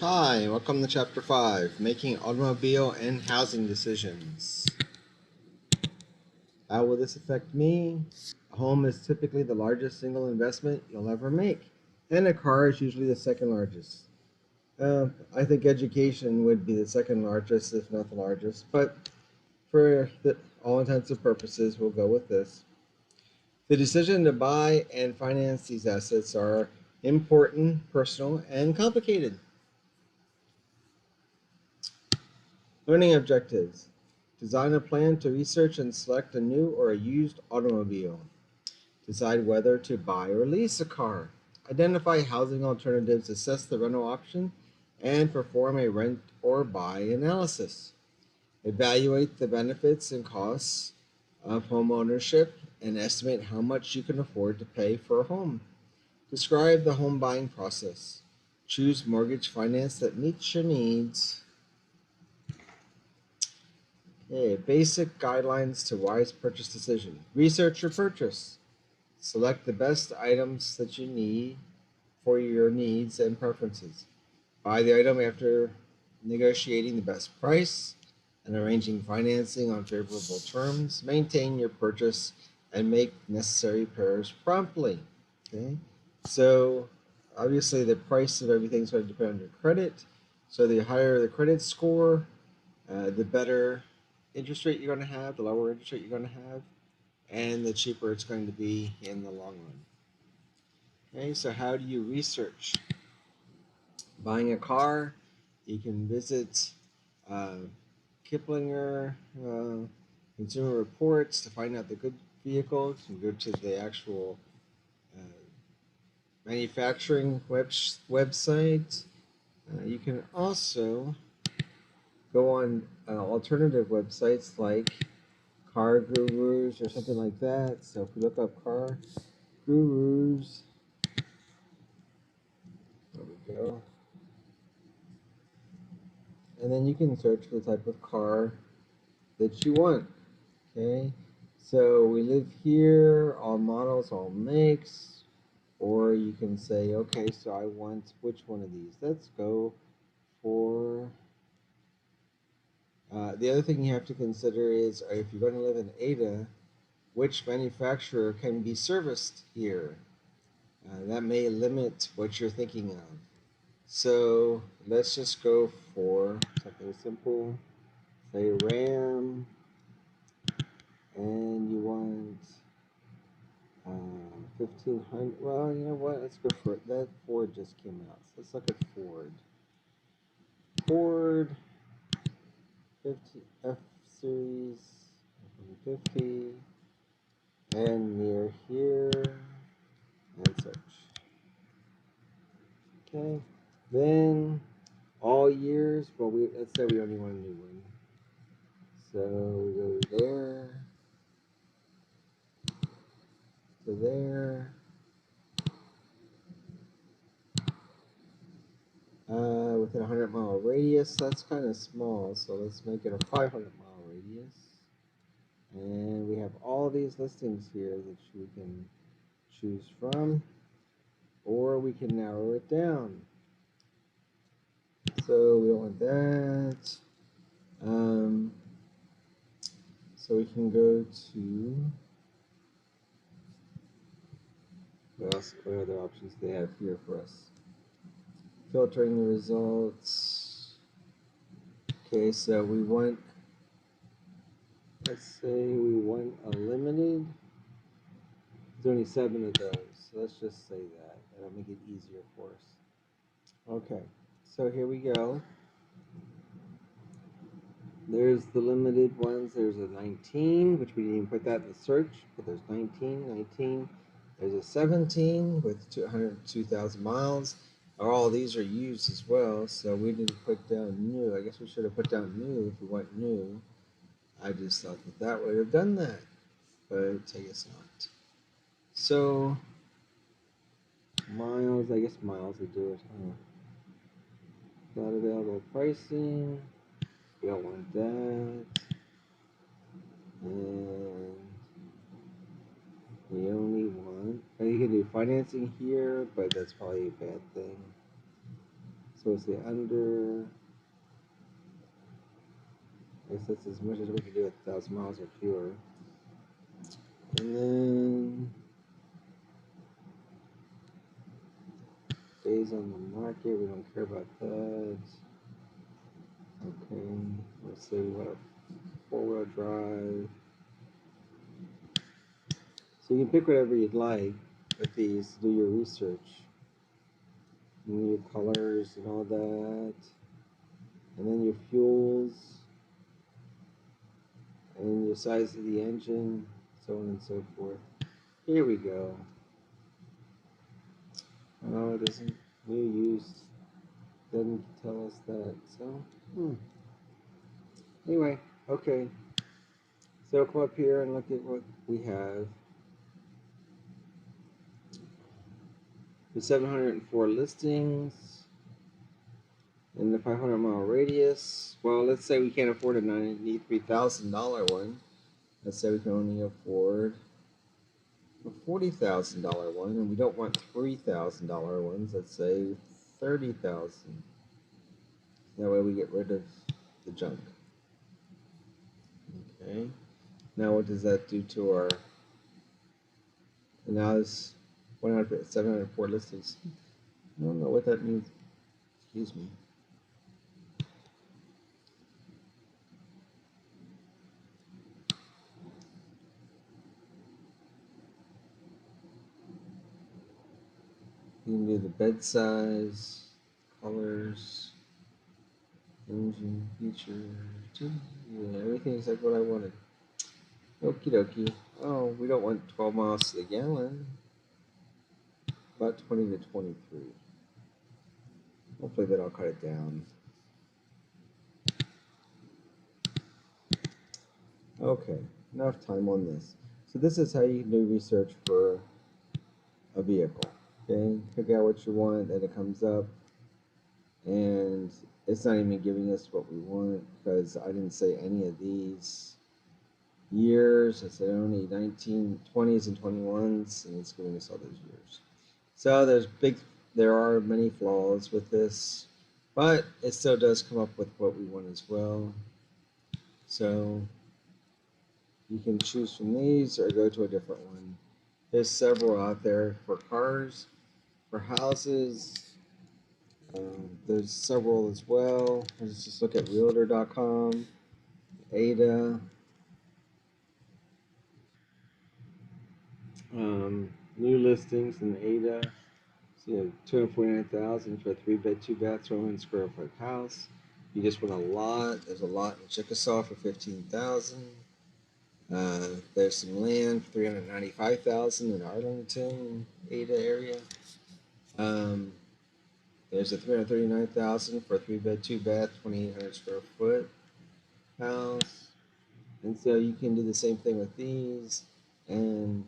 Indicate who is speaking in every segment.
Speaker 1: Hi, welcome to Chapter 5, Making Automobile and Housing Decisions. How will this affect me? A home is typically the largest single investment you'll ever make, and a car is usually the second largest. I think education would be the second largest, if not the largest, but all intents and purposes, we'll go with this. The decision to buy and finance these assets are important, personal, and complicated. Learning objectives. Design a plan to research and select a new or a used automobile. Decide whether to buy or lease a car. Identify housing alternatives, assess the rental option, and perform a rent or buy analysis. Evaluate the benefits and costs of home ownership and estimate how much you can afford to pay for a home. Describe the home buying process. Choose mortgage finance that meets your needs. Okay, basic guidelines to wise purchase decision. Research your purchase. Select the best items that you need for your needs and preferences. Buy the item after negotiating the best price and arranging financing on favorable terms. Maintain your purchase and make necessary repairs promptly. Okay, so obviously the price of everything is going to depend on your credit. So the higher the credit score, the better interest rate you're going to have, the lower interest rate you're going to have, and the cheaper it's going to be in the long run. Okay, so how do you research? Buying a car, you can visit Kiplinger Consumer Reports to find out the good vehicles. You can go to the actual manufacturing website. You can also go on alternative websites like Car Gurus or something like that. So if we look up Car Gurus, there we go. And then you can search for the type of car that you want. Okay, so we live here, all models, all makes, or you can say, okay, so I want which one of these? Let's go for the other thing you have to consider is if you're going to live in Ada, which manufacturer can be serviced here? That may limit what you're thinking of. So let's just go for something simple. Say Ram, and you want 1500. Well, you know what? Let's go for it. That Ford just came out. So let's look at Ford. Ford 50 F Series 150, and near here and search. Okay, then all years. Well, let's say we only want a new one. So we go there to there. Within a 100-mile radius. That's kind of small, so let's make it a 500-mile radius. And we have all these listings here that you can choose from, or we can narrow it down. So we don't want that. So we can go to what other options they have here for us? Filtering the results. Okay, so we want, let's say we want a limited. There's only 7 of those, so let's just say that. That'll make it easier for us. Okay, so here we go. There's the limited ones. There's a 19, which we didn't even put that in the search, but there's 19. There's a 17 with 202,000 miles. All these are used as well, so we didn't put down new. I guess we should have put down new if we want new. I just thought that would have done that, but I guess not. So miles, I guess miles would do it. Not available pricing. We don't want that. And we only want, you can do financing here, but that's probably a bad thing. So it's the under. I guess that's as much as we can do at 1,000 miles or fewer. And then days on the market, we don't care about that. Okay, let's say we want a 4-wheel drive. So you can pick whatever you'd like with these, do your research. And your colors and all that. And then your fuels. And your size of the engine, so on and so forth. Here we go. Oh, it doesn't, new used, doesn't tell us that, so, Anyway, okay. So come up here and look at what we have. The 704 listings in the 500-mile radius. Well, let's say we can't afford a $93,000 one. Let's say we can only afford a $40,000 one, and we don't want $3,000 ones. Let's say $30,000. That way we get rid of the junk. Okay. Now what does that do to our? And now it's 704 listings. I don't know what that means. Excuse me. You can do the bed size, colors, engine features. Yeah, everything is like what I wanted. Okie dokie. Oh, we don't want 12 miles to the gallon. About 20 to 23. Hopefully that'll cut it down. Okay, enough time on this. So this is how you can do research for a vehicle. Okay, pick out what you want, and it comes up, and it's not even giving us what we want because I didn't say any of these years. I said only 1920s and 21s, and it's giving us all those years. So there are many flaws with this, but it still does come up with what we want as well. So you can choose from these or go to a different one. There's several out there for cars, for houses. There's several as well. Let's just look at Realtor.com, Ada. New listings in Ada. So you have 249,000 for a 3-bed, 2-bath, 1,200 square foot house. You just want a lot. There's a lot in Chickasaw for 15,000. There's some land for 395,000 in Arlington, Ada area. There's a 339,000 for a 3-bed, 2-bath, 2,800 square foot house. And so you can do the same thing with these and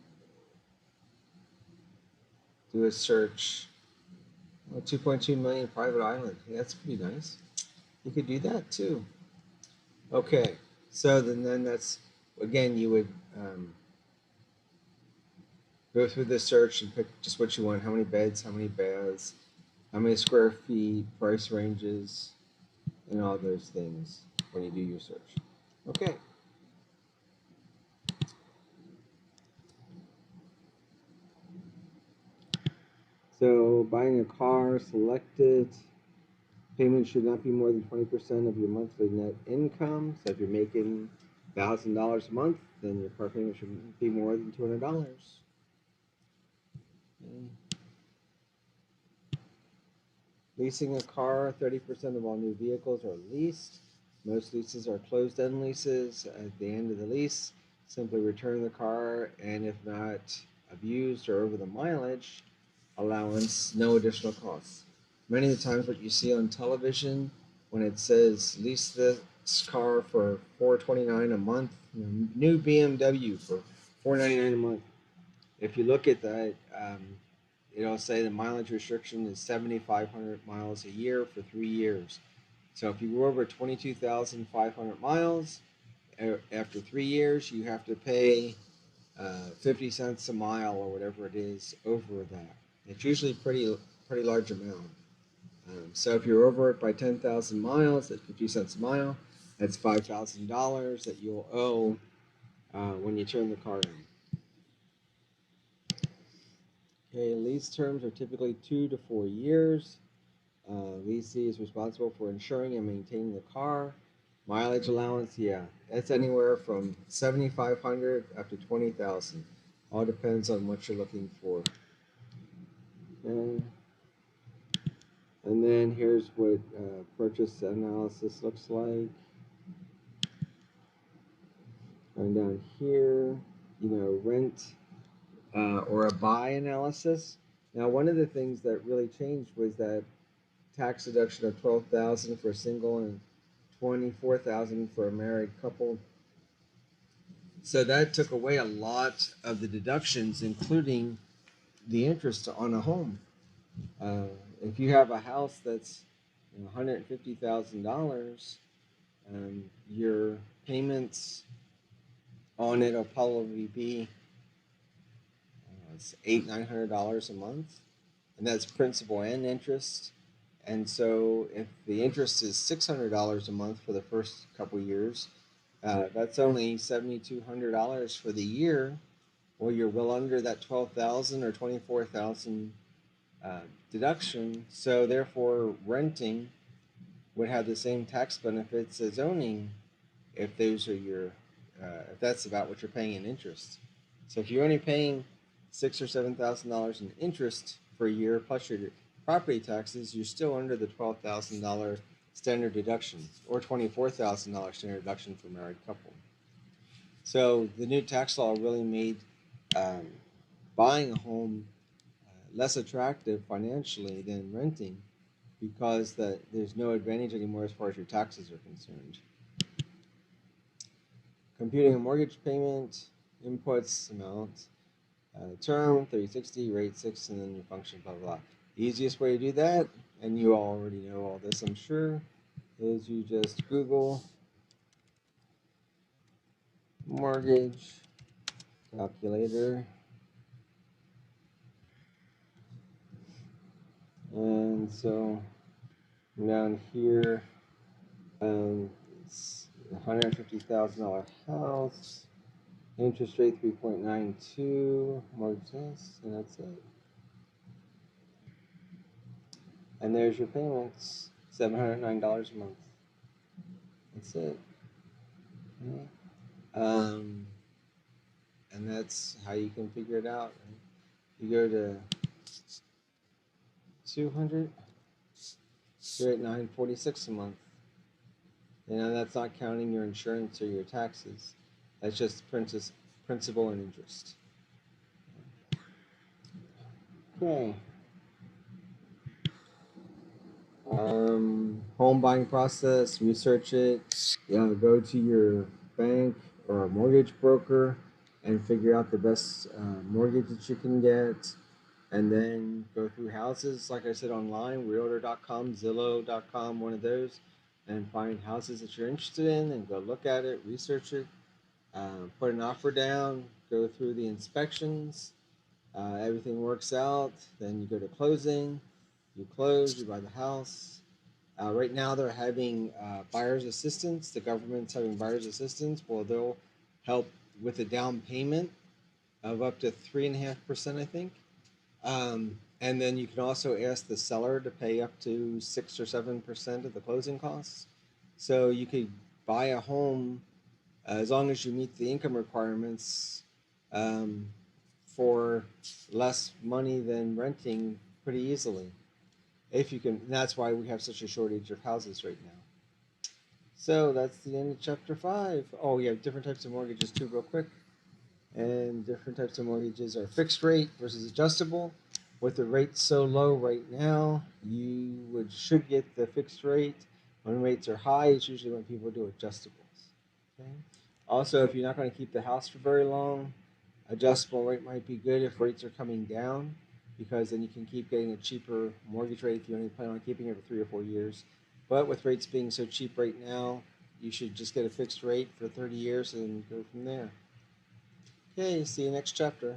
Speaker 1: do a search. 2.2 million private island. Yeah, that's pretty nice. You could do that too. Okay, so then that's, again, you would go through the search and pick just what you want. How many beds, how many baths, how many square feet, price ranges, and all those things when you do your search. Okay. So buying a car, select it. Payment should not be more than 20% of your monthly net income. So if you're making $1,000 a month, then your car payment should be more than $200. Okay. Leasing a car, 30% of all new vehicles are leased. Most leases are closed-end leases. At the end of the lease, simply return the car, and if not abused or over the mileage allowance, no additional costs. Many of the times what you see on television when it says lease this car for $429 a month, new BMW for $499 a month. If you look at that, it'll say the mileage restriction is 7,500 miles a year for 3 years. So if you go over 22,500 miles, after 3 years, you have to pay 50 cents a mile or whatever it is over that. It's usually pretty large amount. So if you're over it by 10,000 miles at 50 cents a mile, that's $5,000 that you'll owe when you turn the car in. Okay, lease terms are typically 2 to 4 years. Leasing is responsible for insuring and maintaining the car. Mileage allowance, yeah, that's anywhere from 7,500 up to 20,000. All depends on what you're looking for. Okay. And then here's what purchase analysis looks like. Going down here, rent or a buy analysis. Now, one of the things that really changed was that tax deduction of $12,000 for a single and $24,000 for a married couple. So that took away a lot of the deductions, including the interest on a home. If you have a house that's $150,000, your payments on it will probably be it's $800-900 a month, and that's principal and interest. And so if the interest is $600 a month for the first couple years, that's only $7,200 for the year. Well, you're well under that 12,000 or 24,000 deduction. So therefore, renting would have the same tax benefits as owning if those are if that's about what you're paying in interest. So if you're only paying $6,000 or $7,000 in interest for a year plus your property taxes, you're still under the $12,000 standard deduction or $24,000 standard deduction for a married couple. So the new tax law really made buying a home less attractive financially than renting, because there's no advantage anymore as far as your taxes are concerned. Computing a mortgage payment, inputs, amount, term, 30-60, rate 6, and then your function, blah, blah, blah. The easiest way to do that, and you already know all this, I'm sure, is you just Google mortgage calculator. And so down here, it's $150,000 house, interest rate 3.92, mortgages, and that's it. And there's your payments, $709 a month. That's it. Okay. And that's how you can figure it out. You go to 200, you're at $946 a month. That's not counting your insurance or your taxes. That's just principal and interest. Okay. Home buying process, research it. Go to your bank or a mortgage broker and figure out the best mortgage that you can get. And then go through houses, like I said, online, realtor.com, Zillow.com, one of those, and find houses that you're interested in and go look at it, research it, put an offer down, go through the inspections. Everything works out, then you go to closing, you close, you buy the house. Right now they're having buyer's assistance. The government's having buyer's assistance. Well, they'll help with a down payment of up to 3.5%, I think. And then you can also ask the seller to pay up to 6 or 7% of the closing costs. So you could buy a home as long as you meet the income requirements for less money than renting pretty easily. If you can, and that's why we have such a shortage of houses right now. So that's the end of chapter 5. Oh, yeah, different types of mortgages too, real quick. And different types of mortgages are fixed rate versus adjustable. With the rate so low right now, you should get the fixed rate. When rates are high, it's usually when people do adjustables. Okay. Also, if you're not going to keep the house for very long, adjustable rate might be good if rates are coming down, because then you can keep getting a cheaper mortgage rate if you only plan on keeping it for 3 or 4 years. But with rates being so cheap right now, you should just get a fixed rate for 30 years and go from there. Okay, see you next chapter.